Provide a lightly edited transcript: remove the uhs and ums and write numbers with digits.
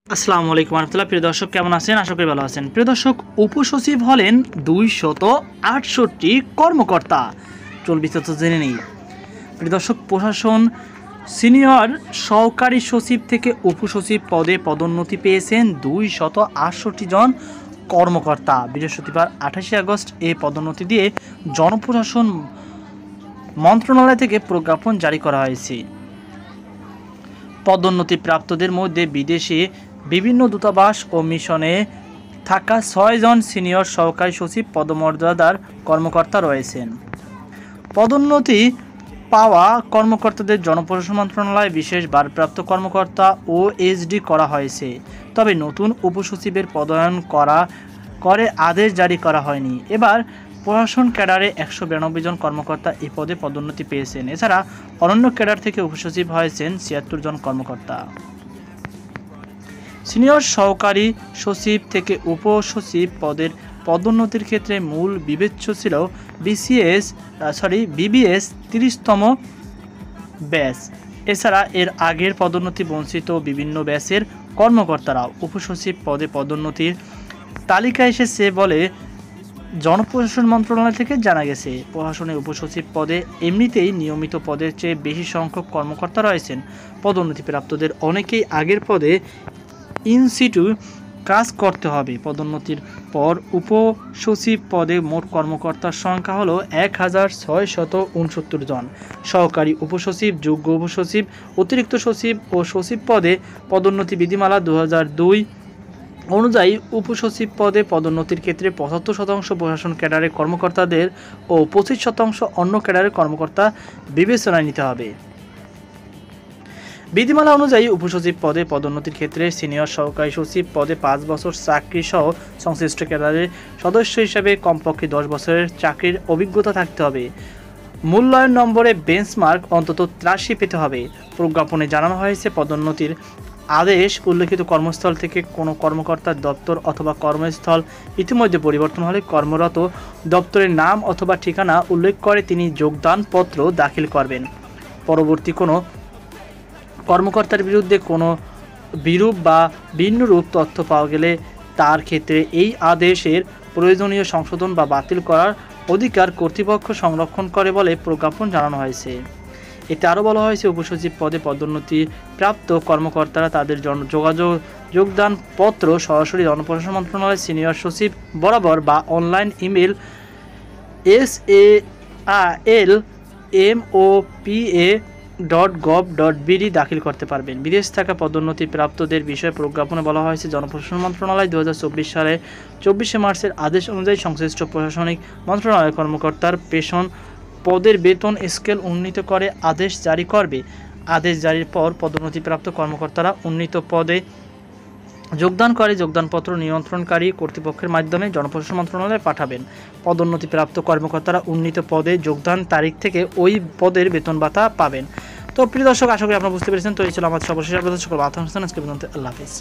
আসসালামু আলাইকুম রহমতুল্লাহ। প্রিয় দর্শক, কেমন আছেন? আশা করি ভালো আছেন। প্রিয় দর্শক, উপসচিব হলেন 268 কর্মকর্তা। চল বিস্তারিত জেনে নেই। প্রিয় দর্শক, প্রশাসন সিনিয়র সহকারী সচিব থেকে উপসচিব পদে পদোন্নতি পেয়েছেন 268 জন কর্মকর্তা। বৃহস্পতিবার 28 আগস্ট এই পদোন্নতি দিয়ে জনপ্রশাসন মন্ত্রণালয় থেকে প্রজ্ঞাপন জারি করা হয়েছে। পদোন্নতি প্রাপ্তদের মধ্যে বিদেশে বিভিন্ন দূতাবাস ও মিশনে থাকা 6 জন সিনিয়র সহকারী সচিব পদমর্যাদার কর্মকর্তা রয়েছেন। পদোন্নতি পাওয়া কর্মকর্তাদের জনপ্রশাসন মন্ত্রণালয় বিশেষ ভারপ্রাপ্ত কর্মকর্তা ও এসডি করা হয়েছে। তবে নতুন উপসচিবের পদায়ন করে আদেশ জারি করা হয়নি। এবার প্রশাসন ক্যাডারে 192 জন কর্মকর্তা এই পদে পদোন্নতি পেয়েছেন। এছাড়া অন্যান্য ক্যাডার থেকে উপসচিব হয়েছেন 76 জন কর্মকর্তা। সিনিয়র সহকারী সচিব থেকে উপসচিব পদের পদোন্নতির ক্ষেত্রে মূল বিবেচ্য ছিল বিবিএস 30তম ব্যাচ। এছাড়া এর আগের পদোন্নতি বঞ্চিত বিভিন্ন ব্যাচের কর্মকর্তারা উপসচিব পদে পদোন্নতির তালিকা এসেছে বলে জনপ্রশাসন মন্ত্রণালয় থেকে জানা গেছে। প্রশাসনে উপসচিব পদে এমনিতেই নিয়মিত পদের চেয়ে বেশি সংখ্যক কর্মকর্তা রয়েছেন। পদোন্নতিপ্রাপ্তদের অনেকেই আগের পদে ইনসিটু কাজ করতে হবে। পদোন্নতির পর উপসচিব পদে মোট কর্মকর্তার সংখ্যা হলো 1669 জন। সহকারী উপসচিব, যোগ্য উপসচিব, অতিরিক্ত সচিব ও সচিব পদে পদোন্নতি বিধিমালা 2002 অনুযায়ী উপসচিব পদে পদোন্নতির ক্ষেত্রে 75% প্রশাসন ক্যাডারের কর্মকর্তাদের ও 25% অন্য ক্যাডারের কর্মকর্তা বিবেচনায় নিতে হবে। বিধিমালা অনুযায়ী উপসচিব পদে পদোন্নতির ক্ষেত্রে সিনিয়র সহকারী সচিব পদে 5 বছর চাকরি সহ সংশ্লিষ্ট ক্যাডারের সদস্য হিসেবে কমপক্ষে 10 বছরের চাকরির অভিজ্ঞতা থাকতে হবে। মূল্যায়ন নম্বরে বেঞ্চমার্ক অন্তত 83 পেতে হবে। প্রজ্ঞাপনে জানানো হয়েছে, পদোন্নতির আদেশ উল্লেখিত কর্মস্থল থেকে কোনো কর্মকর্তার দপ্তর অথবা কর্মস্থল ইতিমধ্যে পরিবর্তন হলে কর্মরত দপ্তরের নাম অথবা ঠিকানা উল্লেখ করে তিনি যোগদানপত্র দাখিল করবেন। পরবর্তী কোনো কর্মকর্তার বিরুদ্ধে কোনো বিরূপ বা ভিন্নরূপ তথ্য পাওয়া গেলে তার ক্ষেত্রে এই আদেশের প্রয়োজনীয় সংশোধন বা বাতিল করার অধিকার কর্তৃপক্ষ সংরক্ষণ করে বলে প্রজ্ঞাপন জানানো হয়েছে। এতে আরও বলা হয়েছে, উপসচিব পদে পদোন্নতি প্রাপ্ত কর্মকর্তারা তাদের যোগদানপত্র সরাসরি জনপ্রশাসন মন্ত্রণালয় সিনিয়র সচিব বরাবর বা অনলাইন ইমেল SALMOPA.gov.bd দাখিল করতে পারবেন। বিদেশ থাকা পদোন্নতি প্রাপ্তদের বিষয়ে প্রজ্ঞাপনে বলা হয়েছে, জনপ্রশাসন মন্ত্রণালয় 2024 সালের 24শে মার্চের আদেশ অনুযায়ী সংশ্লিষ্ট প্রশাসনিক মন্ত্রণালয়ের কর্মকর্তার পেশন পদের বেতন স্কেল উন্নীত করে আদেশ জারি করবে। আদেশ জারির পর পদোন্নতিপ্রাপ্ত কর্মকর্তারা উন্নীত পদে যোগদান করে যোগদানপত্র নিয়ন্ত্রণকারী কর্তৃপক্ষের মাধ্যমে জনপ্রশাসন মন্ত্রণালয়ে পাঠাবেন। পদোন্নতিপ্রাপ্ত কর্মকর্তারা উন্নীত পদে যোগদান তারিখ থেকে ওই পদের বেতন ভাতা পাবেন। তো প্রিয় দর্শক, আশা করি আপনারা বুঝতে পেরেছেন। তো এই ছিল আমাদের সর্বশেষ আপডেট। সকল আল্লাহ হাফেজ।